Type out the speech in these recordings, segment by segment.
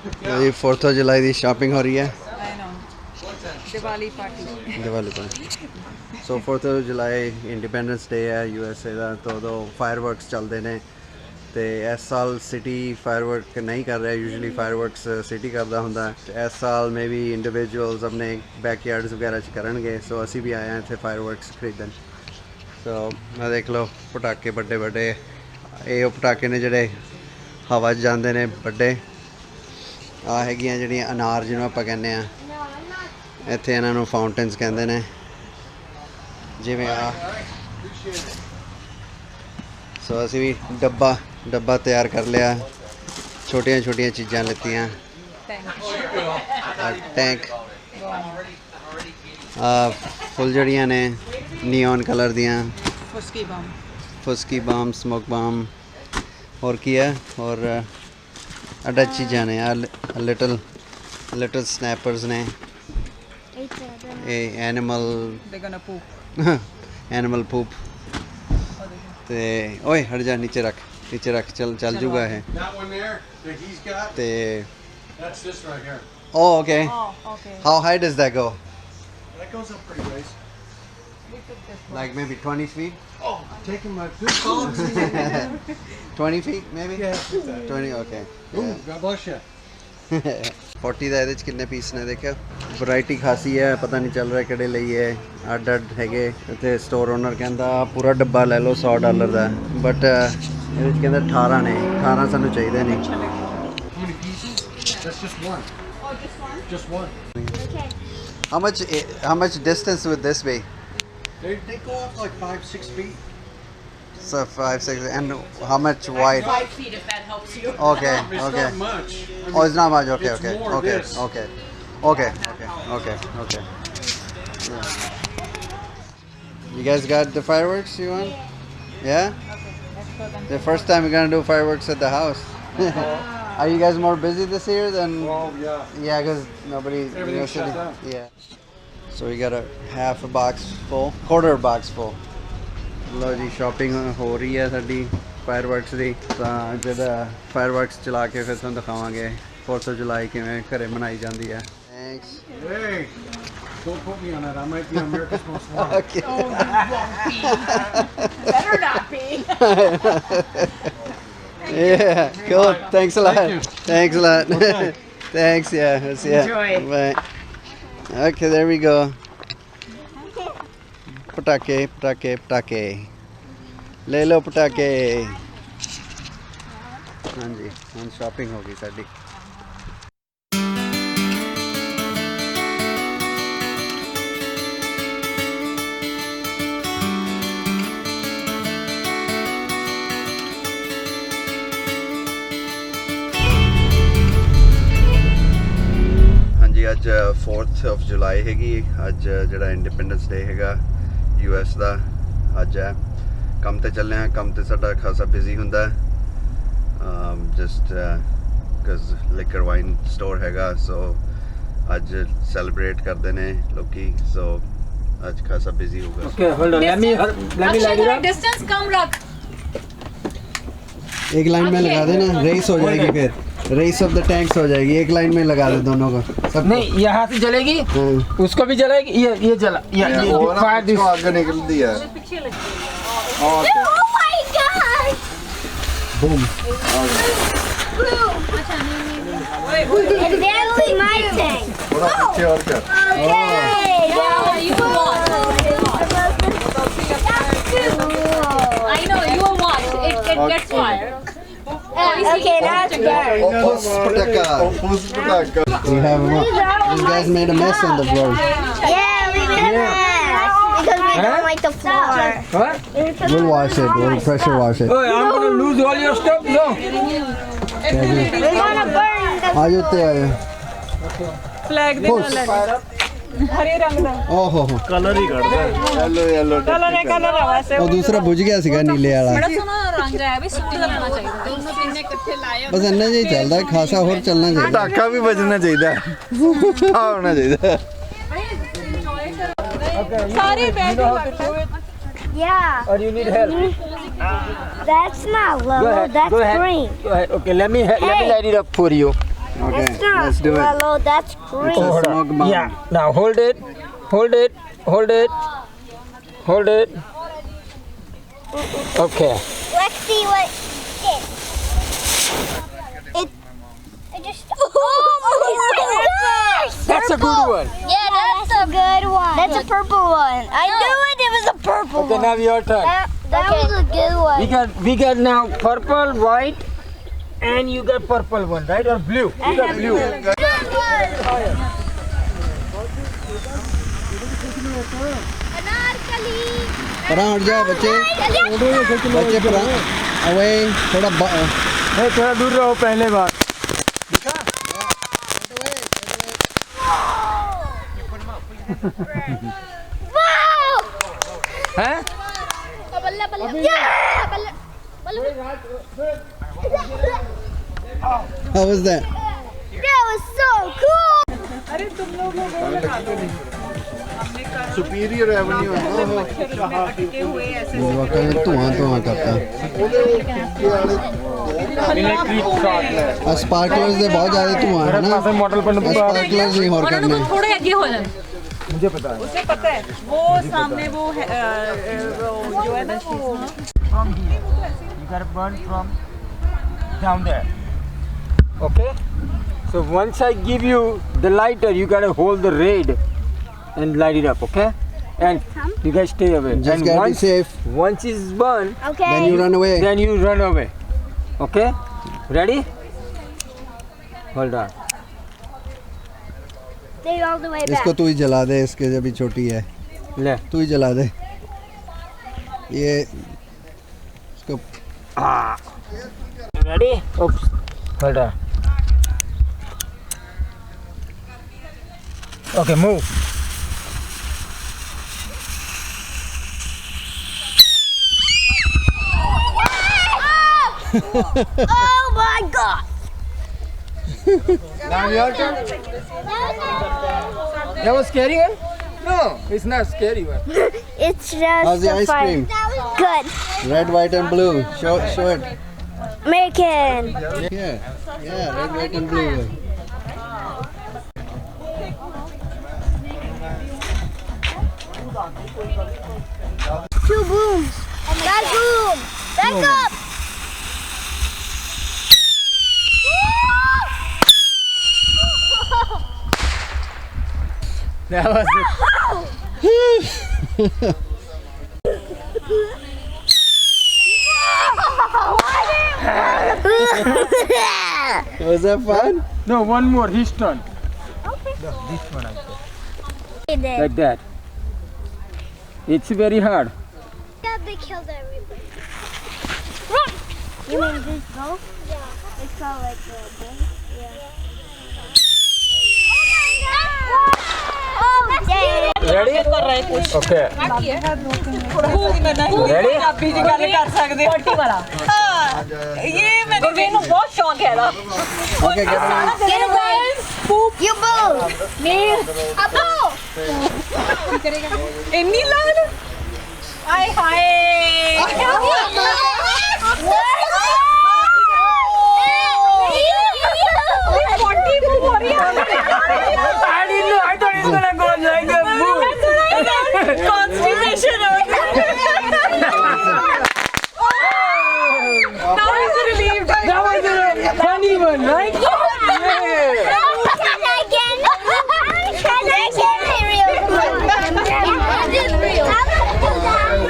ये 4th of July की shopping हो रही है। Diwali party. So 4th of July independence day है USA का, तो फायरवर्क्स चलते हैं। तो इस साल सिटी फायरवर्क नहीं कर रहा है, यूजली फायरवर्क्स सिटी करता होंगे। इस साल में भी इंडिविजुअल्स अपने बैकयार्ड्स वगैरह करनगे। सो असी भी आए हैं इतने फायरवर्क्स खरीदन। सो मैं देख लो पटाके बड़े बड़े, ये पटाके ने जोड़े हवा जाते हैं बड़े। आ हैगियां जिहड़ियां अनार जिन्होंने आप कहने इत्थे इन्हों फाउंटेन्स कहते हैं, जिवें आ। सो असी भी डब्बा तैयार कर लिया, छोटिया छोटिया चीज़ां लत्तियां। टैंक फुलझड़ियाँ ने नियॉन कलर दियाँ, फुस्की बम, स्मोक बम, और की है और अड्डा चीज़ां ने। लिटल स्नैपर्स ने, एनिमल पूप। ते ओए हट जा, नीचे रख, चल जूगा है। ते okay, how high does that go? That goes up pretty ways. Like maybe 20 feet? Oh, taking my good calls. 20 feet maybe? Yeah, 20, okay. Ooh, God bless you. 40 ਦਾ ਇਹਦੇ ਚ ਕਿੰਨੇ ਪੀਸ ਨੇ ਦੇਖਿਓ। ਵੈਰਾਈਟੀ ਖਾਸੀ ਹੈ, ਪਤਾ ਨਹੀਂ ਚੱਲ ਰਿਹਾ ਕਿਹੜੇ ਲਈ ਹੈ। ਅੱਡ ਹੈਗੇ। ਇੱਥੇ ਸਟੋਰ ਓਨਰ ਕਹਿੰਦਾ ਪੂਰਾ ਡੱਬਾ ਲੈ ਲਓ $100 ਦਾ, ਬਟ ਇਹਦੇ ਚ ਕਹਿੰਦਾ 18 ਨੇ। 18 ਸਾਨੂੰ ਚਾਹੀਦੇ ਨੇ। How many pieces? That's just one. Oh, just one? Just one. Okay. How much distance would this be? They go up like 5-6 feet. So 5, 6, and how much wide? 5 feet if that helps you. Okay, It's okay. not much. Oh, it's not much. Okay, It's okay, more okay, this. okay. Yeah. You guys got the fireworks you want? Yeah? Okay, let's go then. The first time we're gonna do fireworks at the house. Are you guys more busy this year than? Oh, yeah. Yeah, because nobody. Everything's shut down. Yeah. So we got a half a box full, quarter box full. ਲੋ ਜੀ shopping ਹੋ ਰਹੀ ਹੈ ਸਾਡੀ ਫਾਇਰਵਰਕਸ ਦੀ। ਤਾਂ ਜਿਹੜਾ ਫਾਇਰਵਰਕਸ ਚਲਾ ਕੇ ਫਿਰ ਤੁਹਾਨੂੰ ਦਿਖਾਵਾਂਗੇ 4th of July ਕਿਵੇਂ ਘਰੇ ਮਨਾਈ ਜਾਂਦੀ ਹੈ। Thanks. Hey, don't put me on that. I might be America's Most Wanted. Okay. Oh, you won't be. Better not be. Yeah, cool. Thanks a lot. Thank you. Thanks a lot. Okay. Thanks, yeah. We'll see ya. Enjoy. Bye. Okay, there we go. पटाके ले लो पटाके। हाँ जी, हम shopping होगी साड़ी। हाँ जी, अज 4th of July हैगी। अज जड़ा independence day हैगा US ਦਾ ਅੱਜ ਹੈ। ਕੰਮ ਤੇ ਚੱਲੇ ਹਾਂ, ਕੰਮ ਤੇ ਸਾਡਾ ਖਾਸਾ ਬਿਜ਼ੀ ਹੁੰਦਾ just because liquor wine store ਹੈਗਾ। ਸੋ ਅੱਜ ਸੈਲੀਬ੍ਰੇਟ ਕਰਦੇ ਨੇ ਲੋਕੀ। ਸੋ ਅੱਜ ਖਾਸਾ ਬਿਜ਼ੀ ਹੋਊਗਾ। Okay, hold on. Let me light it up. Distance कम रख। एक लाइन में लगा देना, रेस हो जाएगी, फिर रेस ऑफ द टैंक्स हो जाएगी। एक लाइन में लगा दे दोनों को। सब नहीं, यहाँ से जलेगी, उसको भी जलाएगी। ये जला, ये फायर दिस। आगे निकल दिया। पीछे लग Oh my god! Boom. Exactly my thing. थोड़ा पीछे और कर। Okay. Yeah, you will watch. I know, you will watch. It gets fire. Okay, that's good. Opus पटाका। We have these guys made a mess on the floor. Yeah, we made a mess. Because we don't like the floor. What? We'll wash it. We'll pressure wash it. Oh, I'm gonna lose all your stuff. No. We're gonna burn the आ जाते आए। Flag दे ਨਾਲ ਹਰੇ ਰੰਗ ਦਾ ओहो Color ही कर दे. Yellow colour ਇਹ colour ਆ ਵੈਸੇ ਉਹ ਦੂਸਰਾ ਬੁਝ ਗਿਆ ਸੀਗਾ ਨੀਲੇ ਵਾਲਾ। ਬੜਾ ਸੋਹਣਾ ਰੰਗ ਹੈ ਵੀ ਸੁੱਟ ਲੈਣਾ ਚਾਹੀਦਾ। ਦੋਨੋਂ ਤਿੰਨੇ ਇਕੱਠੇ ਲਾਏ ਬਸ ਇੰਨਾ ਜਿਹਾ ਹੀ ਚੱਲਦਾ, ਖਾਸਾ ਹੋਰ ਚੱਲਣਾ ਚਾਹੀਦਾ। ਪਟਾਕਾ ਵੀ ਵੱਜਣਾ ਚਾਹੀਦਾ, ਠਾ ਹੋਣਾ ਚਾਹੀਦਾ। ਸਾਰੇ ਬੈਠ Yeah. Or you need help? That's not Go low. ahead. That's Go ahead. green. Go ahead. Okay, let me light it up for you. Okay, That's not let's do it. yellow, that's green. It's a smoke bomb. Yeah. Now hold it. Hold it. Hold it. Hold it. Okay. Let's see what it just. That's a good one. Yeah, that's a good one. That's a purple one. I knew it was a purple Okay, one. now your turn. That was a good one. We got now purple, white, and you got purple one, right? Or blue? You got blue. परा हट जाओ बच्चे बच्चे परा away थोड़ा थोड़ा दूर रहो पहले बार. हैं? How was that? That was so cool. अरे तुम लोग हो गए सुपीरियर एवेन्यू है ना अटके हुए ऐसे धुआं करता स्पार्कलर्स दे बहुत ज्यादा धुआं है ना मॉडल पर स्पार्कलर्स नहीं और करने थोड़े आगे हो जाए. मुझे पता है. उसे पता है वो सामने वो जो है ना From here, you gotta burn from down there. Okay? So once I give you the lighter, you gotta hold the red and light it up, okay? And you guys stay away. Just and gotta be safe. Once it's burned, Okay. Then you run away. then you run away. Okay? Ready? Hold on. Stay all the way back. इसको तू ही जला दे इसके अभी छोटी है ले. तू ही जला दे ये इसको Ready? Oops. Hold on. Okay, move. Oh my god. Now your turn. That was scary one? No, it's not scary one. It's just How's the a ice fire. cream? Good. red white and blue show it American. yeah red white and blue Two booms. Back boom. Back up. That was it. was that fun No, one more. His turn. No, this one I said. Like that. It's very hard. They killed everybody. Run! You mean this boat? Yeah. It's called like the boat? Yeah. Oh my god! Oh, Ready? Okay. Ready? Punjabi ਚ ਗੱਲ ਕਰ ਸਕਦੇ ਹੋ 40 ਵਾਲਾ ਹਾਂ ਇਹ ਮੈਨੂੰ ਬਹੁਤ ਸ਼ੌਂਕ ਹੈ ਇਹਦਾ okay get away Get away! You move! Me! Apo! ਇੰਨੀ ਲਾਲ ਆਏ ਹਾਏ I thought it's gonna go like that. Constipation. Now he's relieved. That was a funny one, right? Yeah.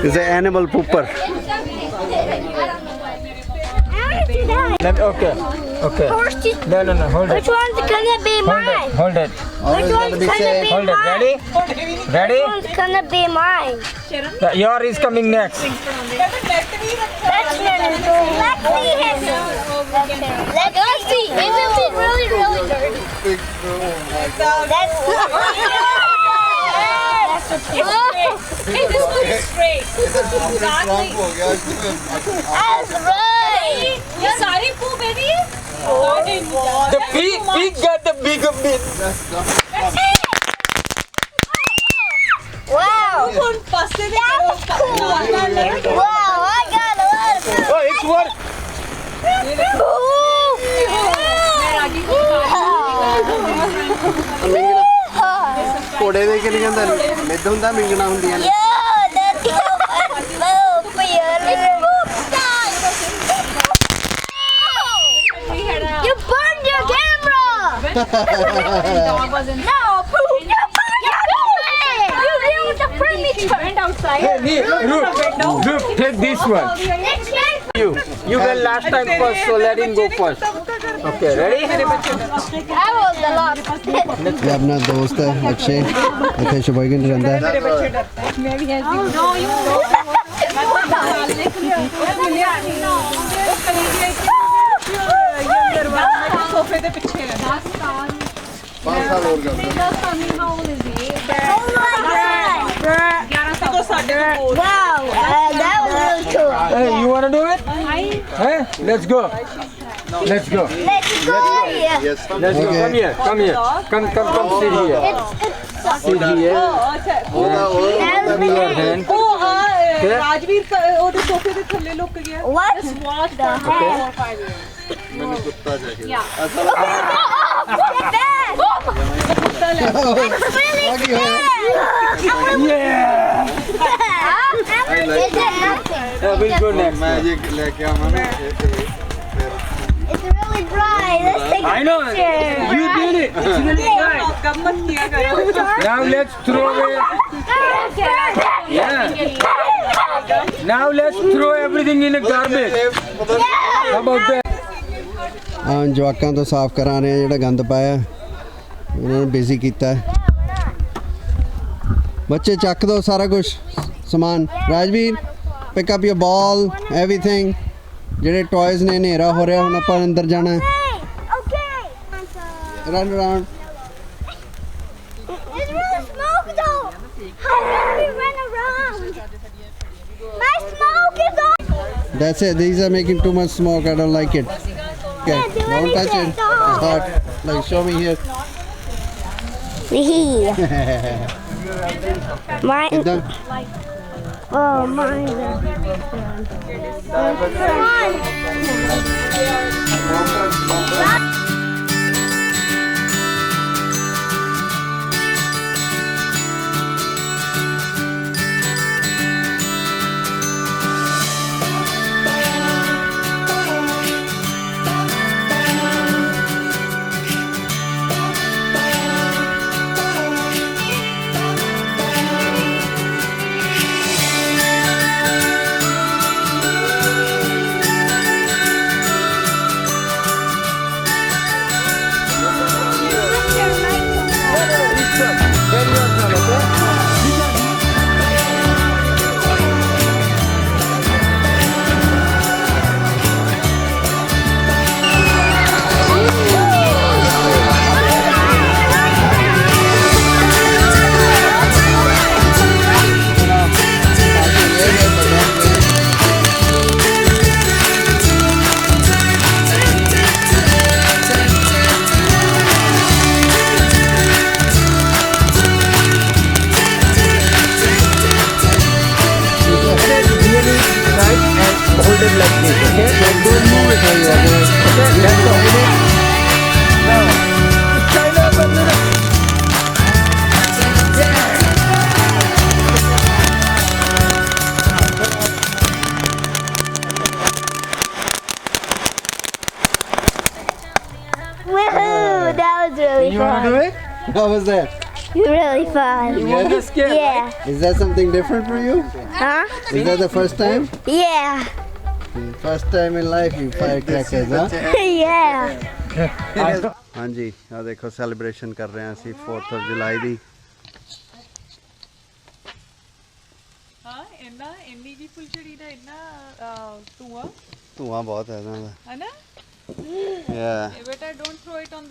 it's an animal pooper Okay. Okay. No, hold Which it. one's gonna be mine? Hold it. always Which gotta one's be gonna safe be Hold it. mine? Ready? Ready? Which one's gonna be mine? Your is coming next. Let's see him. Let's see. It will be really, really dirty. That's Hey, this one is straight. Exactly. That's right. ये सारी poop है नी? The pig got the bigger bit. Wow. कौन पासे में करो? Wow, I got a lot of Oh, it's work. poop. मैं रागी को ਘੋੜੇ ਦੇ ਕੇ ਨਹੀਂ ਜਾਂਦਾ ਮਿੱਧ ਹੁੰਦਾ ਮਿੰਗਣਾ ਹੁੰਦੀਆਂ ਨੇ Yo, that's so much for you. You burned your camera! Dog was in. No, Pooh! You burned your camera! You ruined the furniture! Went outside. Hey, Roop, take this one. You went last time first, so let him go first. Okay, ready? I was the last. ये अपना दोस्त है अक्षय अक्षय शुभगन रहता है सोफे के पीछे है 5 साल और कर Oh my god! 11 साल तो साढ़े Wow, that was really cool. Hey, you wanna do it? Hey, let's go. Let's go. Let's go! Yeah. Yes. Let's go. Come here. Come here. Come sit here. Sit here. Give me your hand. Rajveer ਉਹਦੇ ਸੋਫੇ ਦੇ ਥੱਲੇ look ਗਿਆ What? watch the heck मैंने कुत्ता चाहिए Oh, look at that! Yeah. Is it nothing? We'll go next. मैं ये लेके आऊंगा ना It's really dry. Let's take a I know. picture. You did it. It's really nice. गम्मत किया करो Now let's throw away. Yeah. Now let's throw everything in a garbage. How about that? ਹਾਂ ਜਵਾਕਾਂ ਤੋਂ ਸਾਫ਼ ਕਰਾ ਰਹੇ ਆ ਜਿਹੜਾ ਗੰਦ ਪਾਇਆ ਇਹਨਾਂ ਨੂੰ ਬਿਜ਼ੀ ਕੀਤਾ ਬੱਚੇ ਚੱਕ ਦੋ ਸਾਰਾ ਕੁਝ ਸਮਾਨ Rajveer pick up your ball everything ਜਿਹੜੇ ਟੌਇਜ਼ ਨੇ ਹਨੇਰਾ ਹੋ ਰਿਹਾ ਹੁਣ ਆਪਾਂ ਅੰਦਰ ਜਾਣਾ ਹੈ Okay. Run around There's really smoke though. How can we run around? My smoke is on. That's it. These are making too much smoke. I don't like it. Okay, Can't do don't touch anything, it. dog. It's hot. Like, show me here. Mine. Ida. Oh, mine. Woohoo! That was really You want to fun. do it? How was that? Really fun. Yeah? Yeah. Is that something different for you? Huh? Is that the first time? Yeah. First time in life you firecrackers, huh? Yeah. ਹਾਂਜੀ ਆ ਦੇਖੋ celebration ਕਰ ਰਹੇ ਹਾਂ ਅਸੀਂ 4th of July ਦੀ ਹਾਂ ਇੰਨੀ ਜੀ ਫੁੱਲਝੜੀ ਦਾ ਇੰਨਾ ਧੂਆਂ ਬਹੁਤ ਹੈ ਇਹਨਾਂ ਦਾ ਹੈ ਨਾ Yeah. ਬੇਟਾ don't throw it on the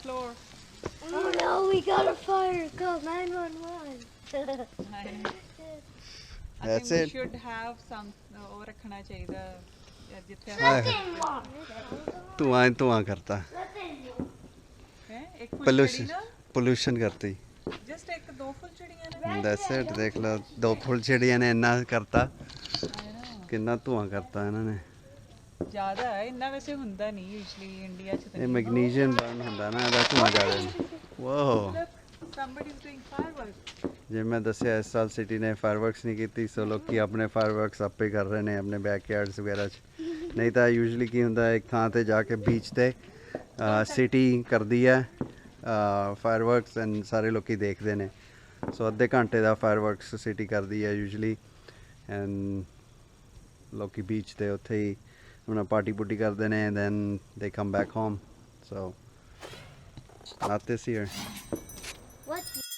floor Oh no, we got a fire. Call 911. That's it. should have some ਉਹ ਰੱਖਣਾ ਚਾਹੀਦਾ ਜਿੱਥੇ ਧੂਆਂ ਕਰਤਾ ਹੈ ਇੱਕ pollution ਕਰਤੀ ਜਸਟ ਇੱਕ ਦੋ ਫੁੱਲਝੜੀਆਂ ਨੇ That's it. ਦੇਖ ਲਓ 2 ਫੁੱਲ ਛੜੀਆਂ ਨੇ ਇੰਨਾ ਕਰਤਾ ਕਿੰਨਾ ਧੂਆਂ ਕਰਤਾ ਇਹਨਾਂ ਨੇ ਜ਼ਿਆਦਾ ਹੈ ਇੰਨਾ ਵੈਸੇ ਹੁੰਦਾ ਨਹੀਂ ਯੂਜੂਅਲੀ ਇੰਡੀਆ ਚ ਤਾਂ ਇਹ ਮੈਗਨੀਸ਼ੀਅਮ ਬਰਨ ਹੁੰਦਾ ਨਾ ਇਹਦਾ ਧੂਆਂ ਜ਼ਿਆਦਾ wow somebody is doing fireworks ਜਿਵੇਂ ਮੈਂ ਦੱਸਿਆ ਇਸ ਸਾਲ ਸਿਟੀ ਨੇ ਫਾਇਰਵਰਕਸ ਨਹੀਂ ਕੀਤੀ ਸੋ ਲੋਕੀ ਆਪਣੇ ਫਾਇਰਵਰਕਸ ਆਪੇ ਕਰ ਰਹੇ ਨੇ ਆਪਣੇ ਬੈਕਯਾਰਡਸ ਵਗੈਰਾ 'ਚ ਨਹੀਂ ਤਾਂ ਯੂਜੂਅਲੀ ਕੀ ਹੁੰਦਾ ਇੱਕ ਥਾਂ ਤੇ ਜਾ ਕੇ ਬੀਚ ਤੇ ਸਿਟੀ ਕਰਦੀ ਹੈ ਫਾਇਰਵਰਕਸ ਐਂਡ ਸਾਰੇ ਲੋਕੀ ਦੇਖਦੇ ਨੇ ਸੋ ਅੱਧੇ ਘੰਟੇ ਦਾ ਫਾਇਰਵਰਕਸ ਸਿਟੀ ਕਰਦੀ ਹੈ ਯੂਜੂਅਲੀ ਐਂਡ ਲੋਕੀ ਬੀਚ ਤੇ ਉੱਥੇ ਹੀ ਆਪਣਾ ਪਾਰਟੀ ਪੁੱਟੀ ਕਰਦੇ ਨੇ then they come back home so not this year What?